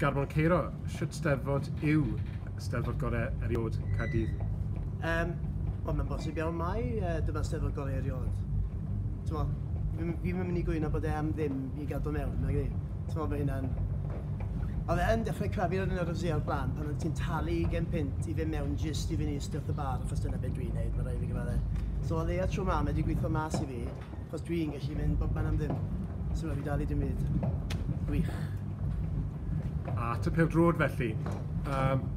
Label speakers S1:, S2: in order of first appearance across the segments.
S1: Garmon Ceiro, sut steddfod yw steddfod gorau eriod Caerdydd?
S2: Wel, mae'n bosib iawn mai dyma steddfod gorau eriod. Fi'n mynd i gwyno bod e am ddim i gadw mewn, nag i. Mae hynna'n... Oedd e'n dechrau crafu ar yr ysio o'r blaen pan oedd ti'n talu 20 pint i fynd mewn jyst i fynd i ystod y bar, achos dyna beth dwi'n neud, mae'n rhaid fi gyfadde. So oedd e a tro ma wedi gweithio mas i fi, achos dwi'n gallu mynd bob man am ddim. So mae fi dal i dim byd. Gwych.
S1: A ty beldroed felly,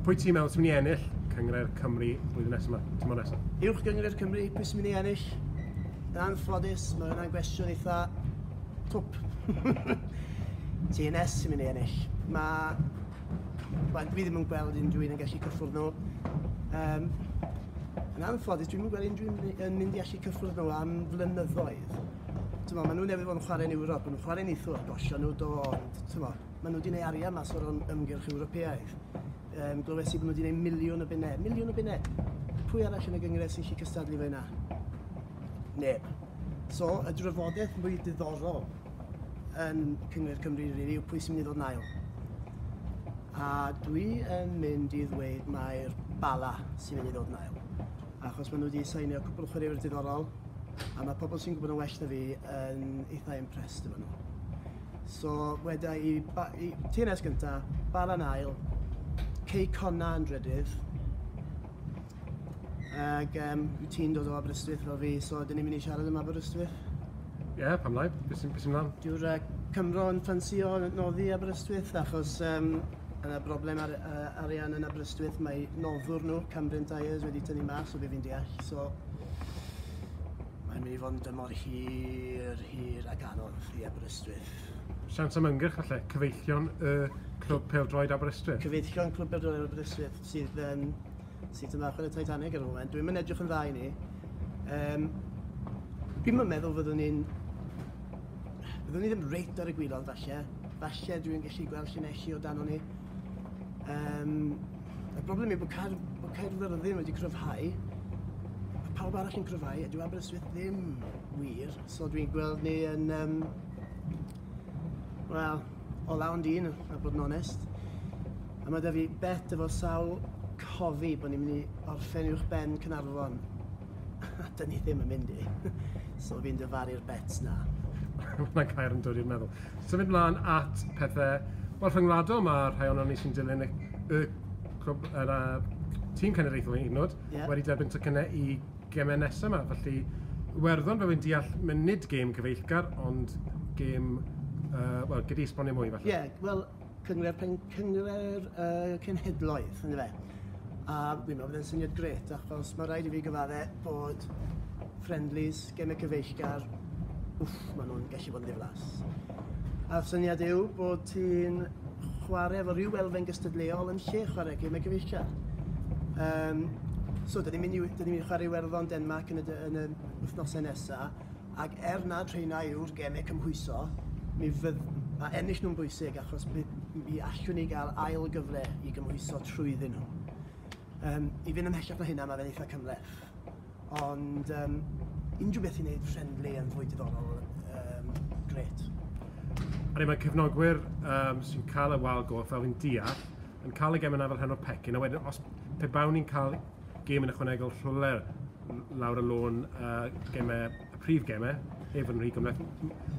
S1: pwy ti'n meddwl sy'n mynd i ennill Cyngor Cymru blwyddyn nesaf yma, tymor nesaf?
S2: Uwch Gyngor Cymru, pwy sy'n mynd i ennill? Yn anffodus, mae hwnna'n gwestiwn eitha twp. TNS sy'n mynd i ennill. Dwi ddim yn gweld unrhyw un yn gallu cyffwrdd nhw. Yn anffodus, dwi'n gweld unrhyw yn mynd i allu cyffwrdd nhw am flynyddoedd. Maen nhw newydd fod yn chwarae yn Ewrop, maen nhw'n chwarae yn Eithw, gosio nhw do, ond maen nhw wedi gwneud arian mas o'r ymgyrch Ewropeaidd. Glywes i bod nhw wedi gwneud miliwn o bunnau. Miliwn o bunnau! Pwy arall yn y gyngres sy'n gallu cystadlu fe yna? Neb. So, y drafodaeth mwy diddorol yn Cyngor Cymru yw pwy sy'n mynd i ddod yn ail. A dwi yn mynd i ddweud mae'r Bala sy'n mynd i ddod yn ail. Achos maen nhw wedi sainio cwbl o chwaraewyr diddorol, a mae pobl sy'n gwybod yn well na fi yn eitha impressed efo nhw. So, weda i TNS gynta, Bala'n ail, Cei Conna yn drydydd, ag wyt ti'n dod o Aberystwyth fel fi, so dyn ni'n mynd i siarad am Aberystwyth.
S1: Ie, pam lai? Beth sy'n mlaen?
S2: Dyw'r Cymro yn ffansio noddi Aberystwyth, achos yna broblem arian yn Aberystwyth, mae noddwr nhw, Cambrian Tyres, wedi tynnu mas o be fi'n deall, so mae'n mynd i fod yn dymor hir ac anodd i Aberystwyth.
S1: Sians am ymgyrch falle, cyfeillion y clwb beldroed Aberystwyth?
S2: Cyfeillion clwb beldroed Aberystwyth sydd yn bach yn y Titanic ar y moment. Dwi'n mynd edrych yn dda i ni. Dwi'n meddwl fyddwn ni ddim reit ar y gwylod falle. Falle dwi'n gallu gweld llinelli o dan ni. Y broblem yw bod Caerfyrddin wedi cryfhau. Pawb arall yn cryfhau, a dyw Aberystwyth ddim wir. So dwi'n gweld ni yn... Wel, o lawn dyn, a bod yn onest. A mae da fi bet efo sawl cofi bod ni'n mynd i orffen uwch ben Cynarfon. A dyn ni ddim yn mynd i. So fi'n dyfaru'r bets na.
S1: Mae'n cair yn dod i'r meddwl. Symud mlaen at pethau... Wel, rhyngwladol mae rhai o'n ni sy'n dilyn y tîm cenedlaethol yn unod wedi derbyn tocynnau i gemau nesaf yma. Felly, Iwerddon fe wy'n deall mewn nid gêm cyfeillgar, ond gêm gyda esbonio mwy falle.
S2: Ie, wel, cyngor cenhedloedd, ynddo fe. A dwi'n meddwl bod yn syniad gret, achos mae rhaid i fi gyfadde bod friendlies, gemau cyfeillgar, maen nhw'n gallu bod yn ddiflas. A'r syniad yw bod ti'n chwarae efo rhyw elfen gystadleol yn lle chwarae gemau cyfeillgar. So, dyn ni'n mynd i chwarae Iwerddon Denmark yn y wythnosau nesaf, ac na treina yw'r gemau cymhwyso, mae ennill nhw'n bwysig achos mi allwn ni gael ail gyfle i gymhwyso trwyddyn nhw. I fynd ymhellach na hynna mae fe'n eitha cymleth. Ond unrhyw beth i wneud friendly yn fwy diddorol, gret.
S1: Mae chefnogwr sy'n cael y wal goll fel fi'n deall, yn cael y gem yna fel hyn o'r pecyn, a wedyn os pe bawn ni'n cael gem yn ychwanegol rhywle lawr y lôn y prif gemau, efo yn rhy gymleth,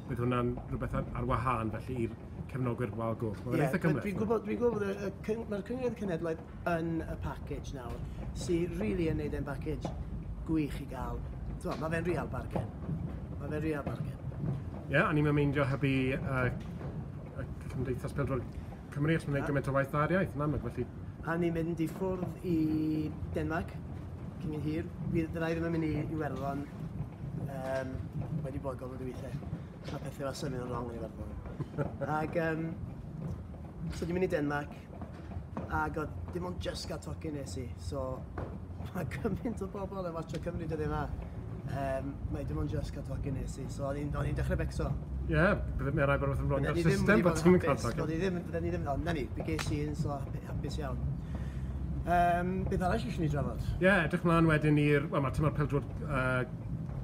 S1: bydd hwnna'n rhywbeth ar wahân felly i'r cefnogwyr wal goll. Mae'n eitha cymleth. Dwi'n
S2: gwybod bod mae'r Cyngor Cenedlaeth yn y package nawr, sy'n rili yn neud e'n package gwych i gael. Mae fe'n real bargain. Mae fe'n real bargain.
S1: Ie, a ni'n meindio hybu Cymdeithas Beldroed Cymru os mae'n gwneud gymaint o waith ar iaith, yn amlwg felly.
S2: A ni'n mynd i ffwrdd i Denmark, cyn yn hir. Bydd rhaid ddim yn mynd i Iwerddon, wedi bod gofod i weithiau. A pethau fa symud yn wrong yn Iwerddon. Ac, so ni'n mynd i Denmark, ac dim ond just gael tocyn nes i. So, mae gymaint o bobl yn watcho Cymru dyddi yma. Mae dim ond just cael tocyn nes i, so o'n i'n dechrau becso.
S1: Ie, bydd mae'n rhaid bod wrth yn rong ar system bod ti'n cael tocyn.
S2: Bydden ni ddim, na ni, fi ges i un, so hapus iawn. Beth arall eisiau ni drafod?
S1: Ie, edrych mlaen wedyn i'r... Wel, mae tymor peldroed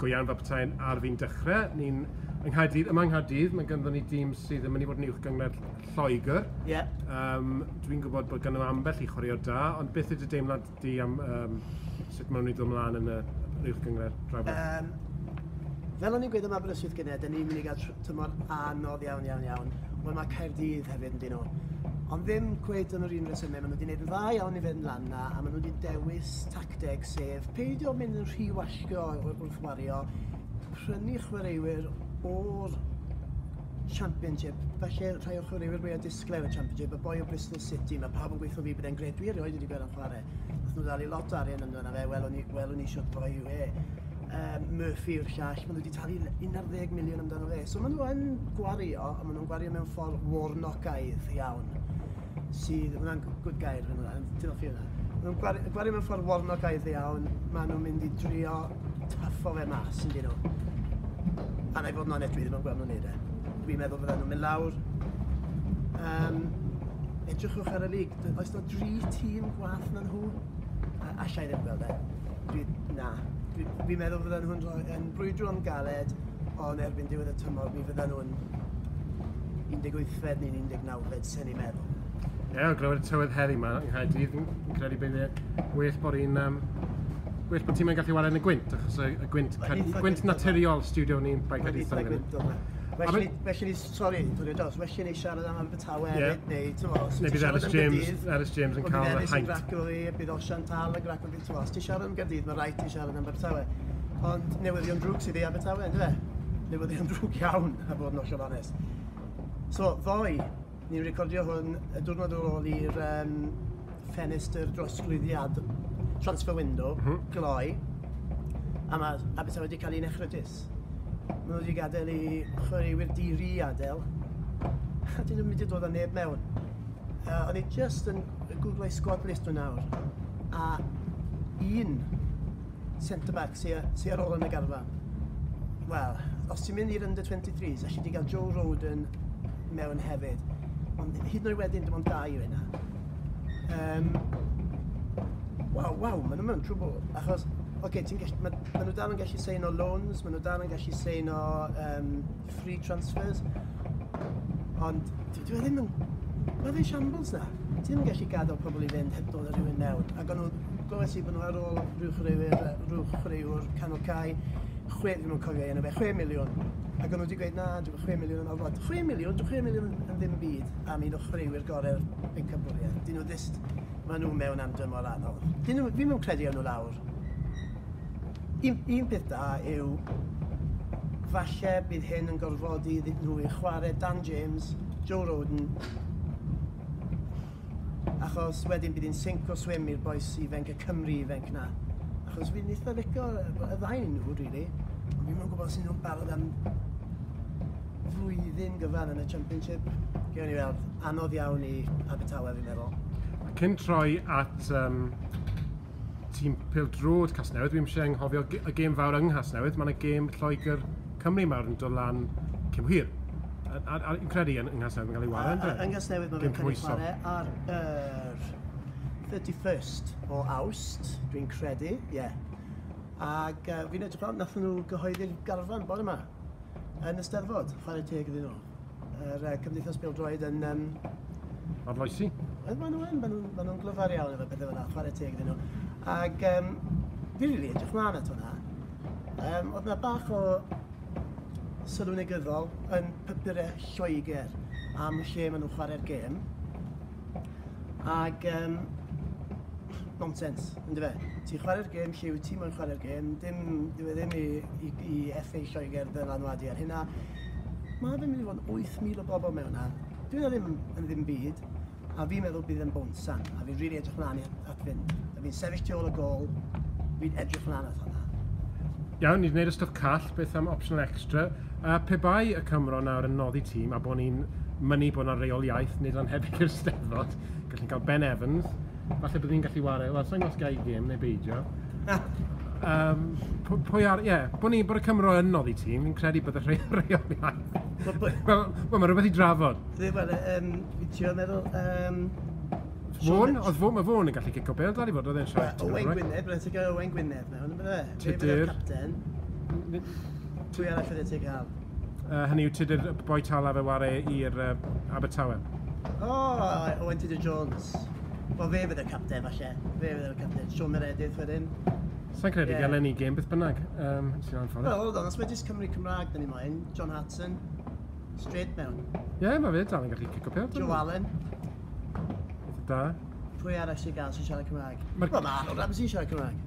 S1: go iawn fel petai'n ar fi'n dechrau. Ni'n Yng Nghaerdydd, mae ganddo ni dîm sydd yn mynd i fod yn uwch gyngor Lloegr.
S2: Ie.
S1: Dwi'n gwybod bod ganddo ambell i chwaraewr da, ond beth ydy deimlad di am sut maen nhw'n ei ddod ymlaen yn yr uwch gyngor drafod?
S2: Fel o'n i'n gweud am Aberystwyth Gyned, da ni'n mynd i gael tymor anodd iawn. Wel, mae Caerdydd hefyd yn dyn nhw. Ond ddim gweud yn yr un resymau, maen nhw wedi gwneud yn dda iawn i fynd lan na, a maen nhw wedi dewis tacteg sef peidio mynd yn rhy wasgo wrth wario, prynu chwaraewyr o'r Championship, falle rhai o chwaraewyr mwy o disglair y Championship, y boi o Bristol City, mae pawb yn gweithio fi byddai'n gred, dwi erioed wedi gweld yn chwarae. Nath nhw ddal i lot o arian ynddo na fe, welwn ni siwt boi yw e. Murphy yw'r llall, maen nhw wedi talu 11 miliwn amdano fe. So maen nhw yn gwario, a maen nhw'n gwario mewn ffordd warnogaidd iawn. Sydd, hwnna'n good gair, ti'n offi hwnna. Maen nhw'n gwario mewn ffordd warnogaidd iawn, maen nhw'n mynd i drio taffo fe mas, yn dyn nhw. A na i fod yn onet, dwi ddim yn gweld nhw'n neud e. Dwi'n meddwl fydden nhw'n mynd lawr. Edrychwch ar y lig, oes na 3 tîm gwath na nhw? Alla i ddim gweld e. Dwi'n meddwl fydden nhw'n brwydro yn galed, ond erbyn diwedd y tymor, mi fydden nhw'n 18fed neu'n 19fed, sy'n ni'n meddwl.
S1: Ie, o glywed y tywydd heddi yma yng Nghaerdydd, yn credu bydd e well bod tîm yn gallu wario yn y gwynt, achos y gwynt naturiol studio ni'n bai Caerdydd.
S2: Felly ni, sori, felly ni siarad am Abertawe hefyd,
S1: neu bydd Ellis James yn cael y haint.
S2: Bydd Ellis yn graco fi, bydd Osiantal yn graco fi, os ti siarad am Gaerdydd, mae rhaid ti siarad am Abertawe. Ond newyddion drwg sydd i Abertawe, ynddo fe? Newyddion drwg iawn, a bod yn ollol onest. So, ddoe, ni'n recordio hwn y diwrnod ar ôl i'r ffenestr drosglwyddiad, transfer window, gloi, a mae Abertawe wedi cael un echrydus. Maen nhw wedi gadael i chwaraewyr diri adael, a dyn nhw'n mynd i dod â neb mewn. O'n i just yn googleu squad list nhw nawr, a un centre-back sy'n ar ôl yn y garfan. Wel, os ti'n mynd i'r under 23s, allu di gael Joe Roden mewn hefyd, ond hyd yn oed wedyn dim ond 2 yw yna. Waw, maen nhw mewn trwbl, achos maen nhw dal yn gallu sein o loans, maen nhw dal yn gallu sein o free transfers, ond dwi ddim yn... Mae fe'n shambles na. Ti ddim yn gallu gadael pobl i fynd heb dod â rhywun mewn. Ac o'n nhw gofes i bod nhw ar ôl rhyw chwaraewr canol cae, ddim yn cofio enw fe, 6 miliwn. Ac o'n nhw wedi gweud, na, dwi'n 6 miliwn yn ofod. 6 miliwn yn ddim byd am un o chwaraewyr gorau'r pencabwriaeth. Dyn nhw ddist, maen nhw mewn am dymor anodd. Fi mewn credu nhw lawr. Un peth da yw, falle bydd hyn yn gorfodi nhw i chwarae Dan James, Joe Roden, achos wedyn bydd hi'n sync o swim i'r boes ifanc y Cymru ifanc na. Achos fi'n eitha licio y ddain nhw, really. Ond fi'n gwybod sy'n nhw'n barod am flwyddyn gyfan yn y Championship. Gewn ni weld, anodd iawn i Abertawe fi'n meddwl.
S1: Cyn troi at tîm beldroed Casnewydd, dwi'n eisiau anghofio y gêm fawr yng Nghasnewydd, mae'n y gêm Lloegr Cymru mawr yn dod lan cyn hwyr. A'n credu yng Nghasnewydd yn cael ei wario, ynddo?
S2: Yng Nghasnewydd mae'n cael ei chwarae ar 31st o Awst, dwi'n credu, ie. Ac fi'n edrych am, nath nhw gyhoeddi'r garfan bod yma, yn y Steddfod, chwarae teg iddyn nhw. Yr Cymdeithas Beldroed yn...
S1: Arloesi?
S2: Maen nhw'n glyfar iawn efo bethau fyna, chwarae teg iddyn nhw. Ac fi'n rili edrych mlaen at hwnna. Oedd yna bach o sylw negyddol yn papurau Lloegr am lle maen nhw'n chwarae'r gêm. Ac nonsens, ynddo fe. Ti'n chwarae'r gêm lle wyt ti moyn chwarae'r gêm, ddim i FA Lloegr ddylanwadu ar hynna. Mae fe'n mynd i fod 8,000 o bobl mewn na. Dwi'n ddim byd, a fi'n meddwl bydd yn bonsan, a fi'n rili edrych mlaen at fynd. A fi'n sefyll tu ôl y gol, fi'n edrych mlaen at hwnna.
S1: Iawn, ni wedi gwneud y stwff call, beth am optional extra. Pe bai y Cymro nawr yn noddi tîm, a bod ni'n mynnu bod yna reol iaith, nid o'n heb i'r Steddfod, gallu'n cael Ben Evans, falle bydd ni'n gallu wario, wel, sa'n gos gai gêm neu beidio. Bod y Cymro yn noddi tîm, fi'n credu bod y reol iaith. Wel, mae rhywbeth i drafod.
S2: Wel, fi'n trio meddwl...
S1: Mae Fôn yn gallu cico beld ar i fod, oedd e'n siarad.
S2: Owain Gwynedd, byddai'n ti'n cael Owain Gwynedd mewn, yn bydde?
S1: Tudur.
S2: Capten. Pwy arall fydde ti'n cael?
S1: Hynny yw, ti ydy'r boi tal a fe ware i'r Abertawe?
S2: Owen Tudur Jones. Wel, fe fydd y capten, falle. Fe fydd y capten. Sean Meredith wedyn.
S1: Sa'n credu gael ni gêm beth bynnag?
S2: Wel, hold on, os mae jyst Cymru Cymraeg dyn ni moyn. John Hudson. Straight mewn.
S1: Ie, mae fe dal yn gallu cico pêl.
S2: Joe Allen.
S1: Da.
S2: Pwy arall sy'n gael sy'n siarad Cymraeg? Wel, mae Arnold Ramsey sy'n siarad Cymraeg.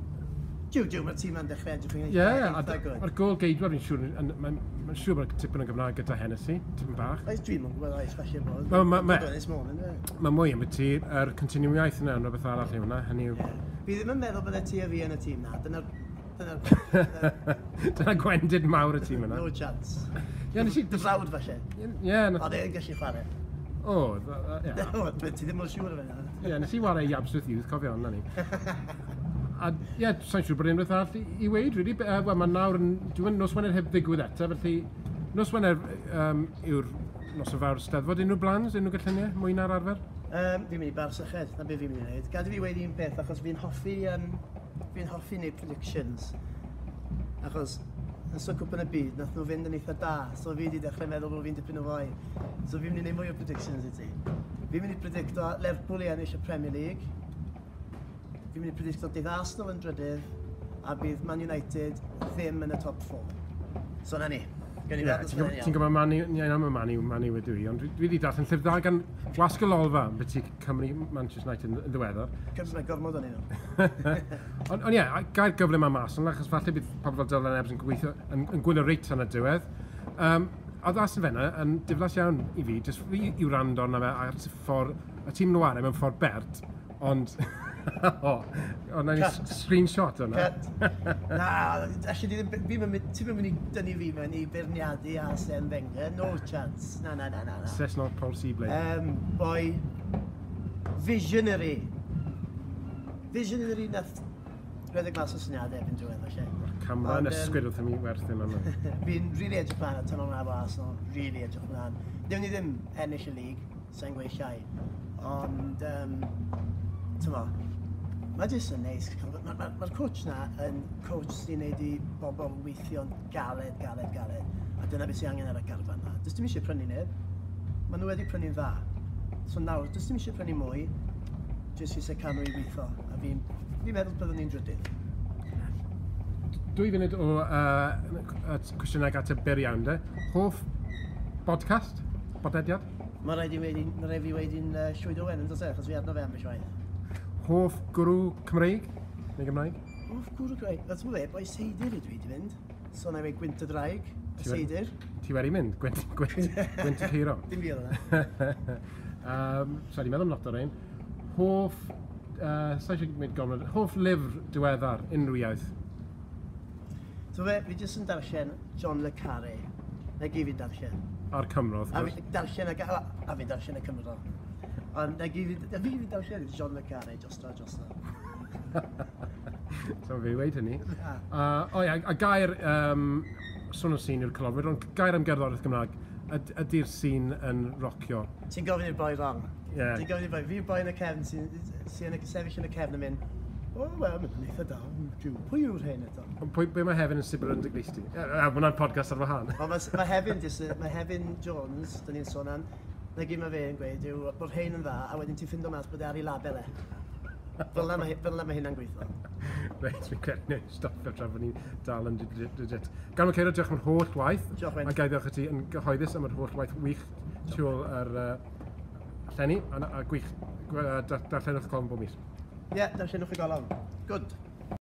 S2: Jiw, mae'r tîm yn dechrau edrych yn
S1: Ie, mae'r gol geidwad fi'n siŵr, mae'n siŵr bod tipyn o Gymraeg gyda Hennessy, tipyn bach.
S2: Oes dwi'n mwyn gwybod oes, falle bod.
S1: Mae mwy am y ti, yr continuiaeth yna yn rhywbeth arall yw hwnna, hynny yw...
S2: Fi ddim yn meddwl bod y ti a fi yn y tîm na,
S1: dyna gwendid mawr y tîm yna.
S2: No chance.
S1: Dy
S2: frawd falle.
S1: Ie.
S2: O, dde'n gallu chwarae.
S1: O,
S2: ie. Ti ddim yn siŵr o fe.
S1: Ie, nes i wario i Absolute Youth, cofio hwnna ni. A ie, sa'n siŵr bod unrhyw arall i weid, really. Wel, mae nawr yn... Dwi'n nos Wener heb ddigwydd eto, felly... Nos Wener yw'r nos o fawr steddfod. Unrhyw blans, unrhyw galluniau, mwy na'r arfer?
S2: Fi'n mynd i bar syched, na beth fi'n mynd i wneud. Gad i fi weid un peth, achos fi'n hoffi wneud predictions. Achos, yn so cwp yn y byd, nath nhw fynd yn eitha da, so fi wedi dechrau meddwl bod fi'n dipyn o fwy. So fi'n mynd i wneud mwy o predictions i ti. Fi'n mynd i predicto Lerpwl i ennill y Premier League. Fi'n mynd i predicto dydd Arsenal yn drydydd, a bydd Man United ddim yn y top 4. So na ni. Ti'n gwybod Man U ydw i, ond dwi wedi darllen llyfr da gan Wasg Olfa beth ti Cymru Manchester United yn ddiweddar. Cymru gormod o'n nhw.
S1: Ond ie, gair gyflym am Arsenal, achos falle bydd pobl fel Dylan Ebbs yn gweithio yn gwylio reit yn y diwedd. Oedd Aston Villa yn diflas iawn i fi, jyst fi i'w rando arno fe ar y tîm nhw ar mewn ffordd bert, ond... Ond na'n screenshot o'na.
S2: Na, allu ti'n mynd i dynnu fi mewn i beirniadu Arsene Wenger, no chance. Na.
S1: Ses not Paul Seablade.
S2: Boi, visionary. Visionary nath redeg mas o syniadau erbyn diwedd, falle.
S1: Camera yn ysgwyd wrth i mi werthu'n yma.
S2: Fi'n rili edrych mlaen at tynol nab o Arsenal, rili edrych mlaen. Dewn ni ddim ennill y lig, sa'n gweud siai. Ond, tyma, mae jyst yn neis. Mae'r coach na yn coach sy'n neud i bobl weithio'n galed. A dyna beth sy'n angen ar y garfan na. Dys dim eisiau prynu neb. Maen nhw wedi prynu'n dda. So nawr, dys dim eisiau prynu mwy. Jyst eisiau canol i weithio. A fi'n meddwl byddwn ni'n drydydd.
S1: 2 funud o cwestiynau at y byr iawn de. Hoff podcast? Bodlediad?
S2: Mae rhaid fi wedi'n llwyd Owen yn dod e, achos fi adno fe am beth.
S1: Hoff gwrw Cymreig? Neu Gymraeg?
S2: Hoff gwrw Cymreig? That's my boi Seidir ydw i wedi mynd. So na fe Gwynt y Draig, Seidir. Ti wedi mynd? Gwynt y Ceiro? Dim fi oedd yna.
S1: So, di meddwl lot o'r ein. Hoff... Sa'n eisiau gwneud gomryd? Hoff lyfr diweddar, unrhyw iaith?
S2: So fe, fi jyst yn darllen John le Carré. Na gi fi'n darllen.
S1: Ar Cymro, wrth gwrs.
S2: A fi'n darllen y Cymro. Ond fi fi'n darllen John le Carré, Josta.
S1: So fi weid hynny. A gair, sôn o sîn yw'r colofwyr, ond gair am gerddoriaeth Gymraeg, ydy'r sîn yn rocio?
S2: Ti'n gofyn i'r boi wrong.
S1: Ti'n
S2: gofyn i'r boi, fi'n boi yn y cefn sy'n sefyll yn y cefn yn mynd, wel, mynd yn eitha da, pwy yw'r hyn eto?
S1: Be mae Hefyn yn sibr yn dygleisti? Hwna'n podcast ar wahan.
S2: Mae Hefyn Jones, dyn ni'n sôn am, na gyd mae fe yn gweud yw bod hyn yn dda, a wedyn ti'n ffindo mas bod e ar ei label e. Fel na mae hynna'n gweithio.
S1: Reit, fi'n credu neu stopio tra bod ni'n dal yn digit. Garmon Ceiro, diolch am yr holl waith. A gai ddiolch i ti yn gyhoeddus am yr holl waith wych tu ôl yr llenni, a gwych darllenwch y colwm bob mis.
S2: Ie, darllenwch y golofn. Good.